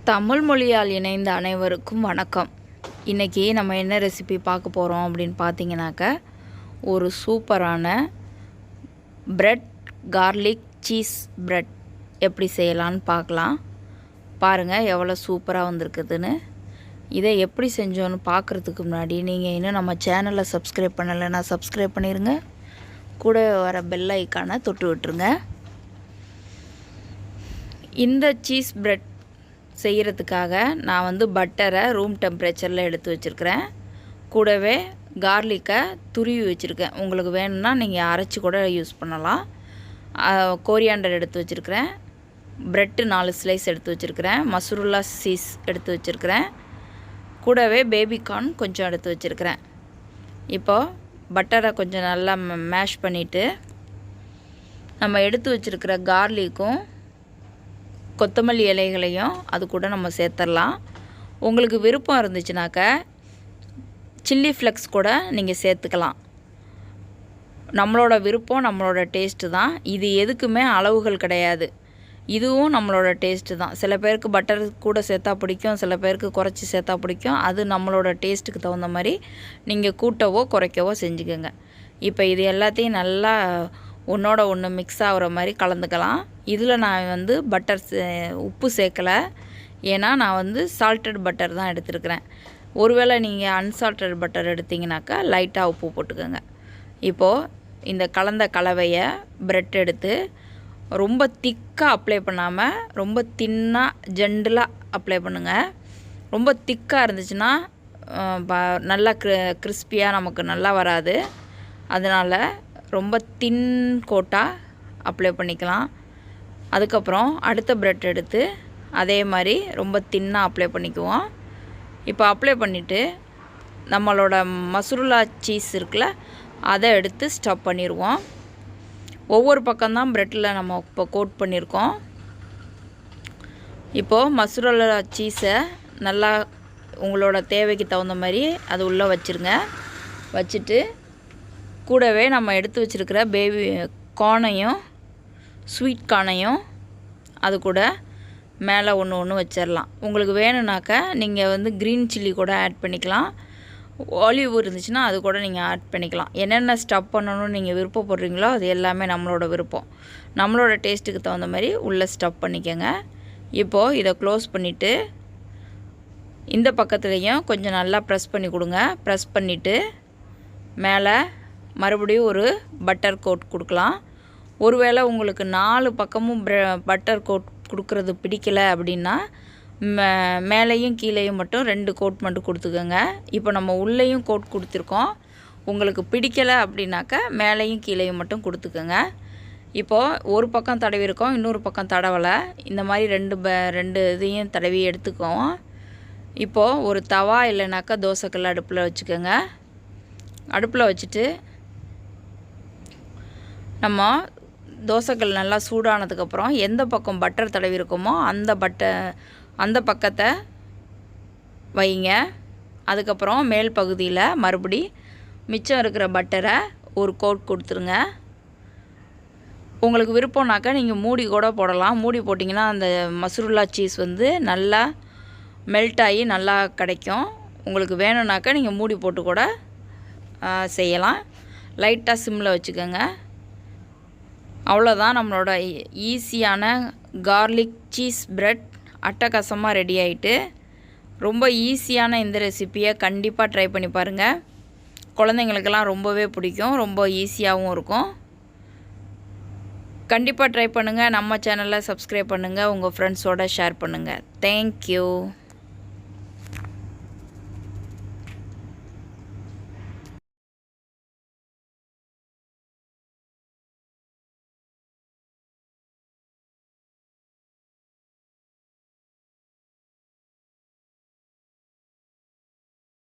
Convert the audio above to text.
தமிழ் மொழியால் இணைந்த அனைவருக்கும் வணக்கம். இன்றைக்கி நம்ம என்ன ரெசிபி பார்க்க போகிறோம் அப்படின்னு பார்த்தீங்கன்னாக்க, ஒரு சூப்பரான பிரெட் கார்லிக் சீஸ் பிரெட் எப்படி செய்யலான்னு பார்க்கலாம். பாருங்கள் எவ்வளோ சூப்பராக வந்திருக்குதுன்னு. இதை எப்படி செஞ்சோன்னு பார்க்குறதுக்கு முன்னாடி நீங்கள் இன்னும் நம்ம சேனலை சப்ஸ்கிரைப் பண்ணலைன்னா சப்ஸ்கிரைப் பண்ணிடுங்க. கூட வர பெல் ஐக்கானை தொட்டு விட்டுருங்க. இந்த சீஸ் பிரெட் செய்கிறதுக்காக நான் பட்டரை ரூம் டெம்பரேச்சரில் எடுத்து வச்சுருக்கிறேன். கூடவே கார்லிக்கை துருவி வச்சுருக்கேன். உங்களுக்கு வேணும்னா நீங்கள் அரைச்சி கூட யூஸ் பண்ணலாம். கோரியாண்டர் எடுத்து வச்சுருக்கிறேன். ப்ரெட்டு 4 ஸ்லைஸ் எடுத்து வச்சுருக்கிறேன். மொசரல்லா சீஸ் எடுத்து வச்சுருக்கிறேன். கூடவே பேபிகார்ன் கொஞ்சம் எடுத்து வச்சுருக்கிறேன். இப்போது பட்டரை கொஞ்சம் நல்லா மேஷ் பண்ணிவிட்டு நம்ம எடுத்து வச்சுருக்கிற கார்லிக்கும் கொத்தமல்லி இலைகளையும் அது கூட நம்ம சேர்த்துடலாம். உங்களுக்கு விருப்பம் இருந்துச்சுனாக்க சில்லி ஃப்ளெக்ஸ் கூட நீங்கள் சேர்த்துக்கலாம். நம்மளோட விருப்பம், நம்மளோட டேஸ்ட்டு தான். இது எதுக்குமே அளவுகள் கிடையாது. இதுவும் நம்மளோட டேஸ்ட்டு தான். சில பேருக்கு பட்டர் கூட சேர்த்தா பிடிக்கும், சில பேருக்கு குறைச்சி சேர்த்தா பிடிக்கும். அது நம்மளோட டேஸ்ட்டுக்கு தகுந்த மாதிரி நீங்கள் கூட்டவோ குறைக்கவோ செஞ்சுக்கோங்க. இப்போ இது எல்லாத்தையும் நல்லா ஒன்றோட ஒன்று மிக்ஸ் ஆகிற மாதிரி கலந்துக்கலாம். இதில் நான் பட்டர் உப்பு சேர்க்கலை. ஏன்னா நான் சால்ட்டட் பட்டர் தான் எடுத்துருக்கிறேன். ஒருவேளை நீங்கள் அன்சால்ட்டட் பட்டர் எடுத்திங்கனாக்கா லைட்டாக உப்பு போட்டுக்கோங்க. இப்போது இந்த கலந்த கலவையை ப்ரெட் எடுத்து ரொம்ப திக்காக அப்ளை பண்ணாமல் ரொம்ப தின்னாக ஜென்டலாக அப்ளை பண்ணுங்கள். ரொம்ப திக்காக இருந்துச்சுன்னா நல்லா கிறிஸ்பியாக நமக்கு நல்லா வராது. அதனால் ரொம்ப தின் கோட்டாக அப்ளை பண்ணிக்கலாம். அதுக்கப்புறம் அடுத்த ப்ரெட் எடுத்து அதே மாதிரி ரொம்ப தின்னாக அப்ளை பண்ணிக்குவோம். இப்போ அப்ளை பண்ணிவிட்டு நம்மளோட மொசரல்லா சீஸ் இருக்குல்ல, அதை எடுத்து ஸ்டஃப் பண்ணிடுவோம். ஒவ்வொரு பக்கம்தான் ப்ரெட்டில் நம்ம இப்போ கோட் பண்ணியிருக்கோம். இப்போது மொசரல்லா சீஸை நல்லா உங்களோட தேவைக்கு தகுந்த மாதிரி அது உள்ளே வச்சுருங்க. வச்சுட்டு கூடவே நம்ம எடுத்து வச்சுருக்கிற பேபி கார்னையும் ஸ்வீட் கார்னையும் அது கூட மேலே ஒன்று வச்சிடலாம். உங்களுக்கு வேணும்னாக்கா நீங்கள் க்ரீன் சில்லி கூட ஆட் பண்ணிக்கலாம். ஆலிவ் இருந்துச்சுன்னா அது கூட நீங்கள் ஆட் பண்ணிக்கலாம். என்னென்ன ஸ்டஃப் பண்ணணும்னு நீங்கள் விருப்பப்படுறீங்களோ அது எல்லாமே நம்மளோட விருப்பம். நம்மளோட டேஸ்ட்டுக்கு தகுந்த மாதிரி உள்ளே ஸ்டஃப் பண்ணிக்கோங்க. இப்போது இதை க்ளோஸ் பண்ணிவிட்டு இந்த பக்கத்துலேயும் கொஞ்சம் நல்லா ப்ரெஸ் பண்ணி கொடுங்க. ப்ரெஸ் பண்ணிவிட்டு மேலே மறுபடியும் ஒரு பட்டர் கோட் கொடுக்கலாம். ஒருவேளை உங்களுக்கு 4 பக்கமும் பட்டர் கோட் கொடுக்குறது பிடிக்கலை அப்படின்னா மேலேயும் கீழேயும் மட்டும் 2 கோட் மட்டும் கொடுத்துக்கோங்க. இப்போ நம்ம உள்ளேயும் கோட் கொடுத்துருக்கோம். உங்களுக்கு பிடிக்கலை அப்படின்னாக்கா மேலேயும் கீழேயும் மட்டும் கொடுத்துக்கோங்க. இப்போது ஒரு பக்கம் தடவிருக்கோம், இன்னொரு பக்கம் தடவலை. இந்த மாதிரி ரெண்டு இதையும் தடவி எடுத்துக்குவோம். இப்போது ஒரு தவா இல்லைனாக்கா தோசைக்கல் அடுப்பில் வச்சுக்கோங்க. அடுப்பில் வச்சுட்டு நம்ம தோசைக்கல் நல்லா சூடானதுக்கப்புறம் எந்த பக்கம் பட்டர் தடவி இருக்கோமோ அந்த பக்கத்தை வைங்க. அதுக்கப்புறம் மேல் பகுதியில் மறுபடி மிச்சம் இருக்கிற பட்டரை ஒரு கோட் கொடுத்துருங்க. உங்களுக்கு விருப்பம்னாக்கா நீங்கள் மூடி கூட போடலாம். மூடி போட்டிங்கன்னா அந்த மொசரல்லா சீஸ் நல்லா மெல்ட் ஆகி நல்லா கிடைக்கும். உங்களுக்கு வேணும்னாக்கா நீங்கள் மூடி போட்டு கூட செய்யலாம். லைட்டாக சிம்மில் வச்சுக்கோங்க. அவ்வளோதான், நம்மளோட ஈஸியான கார்லிக் சீஸ் பிரெட் அட்டகாசமாக ரெடி ஆகிட்டு. ரொம்ப ஈஸியான இந்த ரெசிப்பியை கண்டிப்பாக ட்ரை பண்ணி பாருங்கள். குழந்தைங்களுக்கெல்லாம் ரொம்பவே பிடிக்கும். ரொம்ப ஈஸியாகவும் இருக்கும். கண்டிப்பாக ட்ரை பண்ணுங்கள். நம்ம சேனலை சப்ஸ்கிரைப் பண்ணுங்கள். உங்கள் ஃப்ரெண்ட்ஸோடு ஷேர் பண்ணுங்கள். தேங்க்யூ.